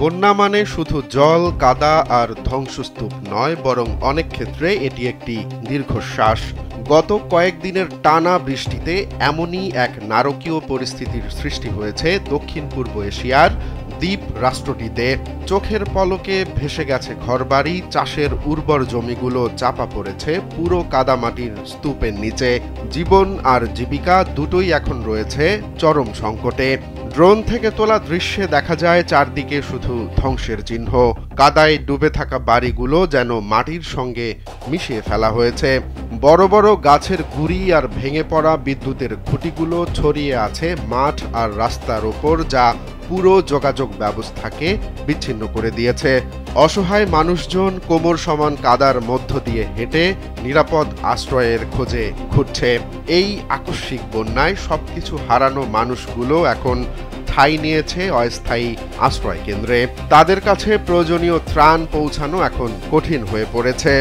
বন্যা মানে শুধু জল, কাদা আর ধ্বংসস্তূপ নয়, বরং অনেক ক্ষেত্রে এটি একটি দীর্ঘশ্বাস। গত কয়েকদিনের টানা বৃষ্টিতে এমনই এক নারকীয় পরিস্থিতির সৃষ্টি হয়েছে দক্ষিণ পূর্ব এশিয়ার দ্বীপ রাষ্ট্রটিতে। চোখের পলকে ভেসে গেছে ঘরবাড়ি, চাষের উর্বর জমিগুলো চাপা পড়েছে পুরো কাদামাটির স্তূপের নিচে। জীবন আর জীবিকা দুটোই এখন রয়েছে চরম সংকটে। ড্রোন থেকে তোলা দৃশ্যে দেখা যায় চারদিকে শুধু ধ্বংসের চিহ্ন। কাদায় ডুবে থাকা বাড়িগুলো যেন মাটির সঙ্গে মিশিয়ে ফেলা হয়েছে। বড় বড় গাছের গুঁড়ি আর ভেঙে পড়া বিদ্যুতের খুঁটিগুলো ছড়িয়ে আছে মাঠ আর রাস্তার ওপর, যা পুরো যোগাযোগ ব্যবস্থাকে বিচ্ছিন্ন করে দিয়েছে। অসহায় মানুষজন কোমর সমান কাদার মধ্য দিয়ে হেঁটে নিরাপদ আশ্রয়ের খোঁজে ঘুরছে। এই আকস্মিক বন্যায় সবকিছু হারানো মানুষগুলো এখন ঠাঁই নিয়েছে অস্থায়ী আশ্রয় কেন্দ্রে। তাদের কাছে প্রয়োজনীয় ত্রাণ পৌঁছানো এখন কঠিন হয়ে পড়েছে।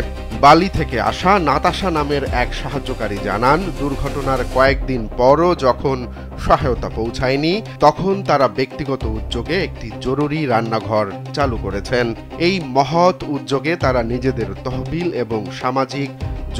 বালি থেকে আসা নাতাশা নামের এক সাহায্যকারী জানান, দুর্ঘটনার কয়েকদিন পরও যখন সহায়তা পৌঁছায়নি, তখন তারা ব্যক্তিগত উদ্যোগে একটি জরুরি রান্নাঘর চালু করেছেন। এই মহৎ উদ্যোগে তারা নিজেদের তহবিল এবং সামাজিক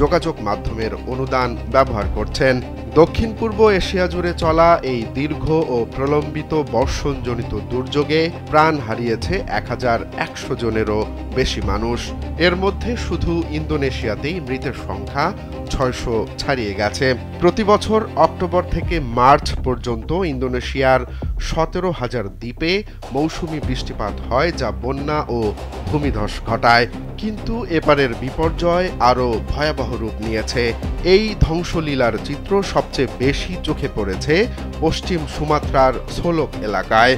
যোগাযোগ মাধ্যমের অনুদান ব্যবহার করছেন। দক্ষিণ পূর্ব এশিয়া জুড়ে চলা এই দীর্ঘ ও প্রলম্বিত বর্ষণজনিত দুর্যোগে প্রাণ হারিয়েছে ১,১০০ জনেরও বেশি মানুষ। এর মধ্যে শুধু ইন্দোনেশিয়াতেই মৃতের সংখ্যা ৬০০ ছাড়িয়ে গেছে। প্রতি বছর অক্টোবর থেকে মার্চ পর্যন্ত ইন্দোনেশিয়ার ১৭,০০০ দ্বীপে মৌসুমি বৃষ্টিপাত হয়, যা বন্যা ও ভূমিধস ঘটায়। কিন্তু এবারের বিপর্যয় আরও ভয়াবহ রূপ নিয়েছে। এই ধ্বংসলীলার চিত্র সবচেয়ে বেশি চোখে পড়েছে পশ্চিম সুমাত্রার সোলক এলাকায়।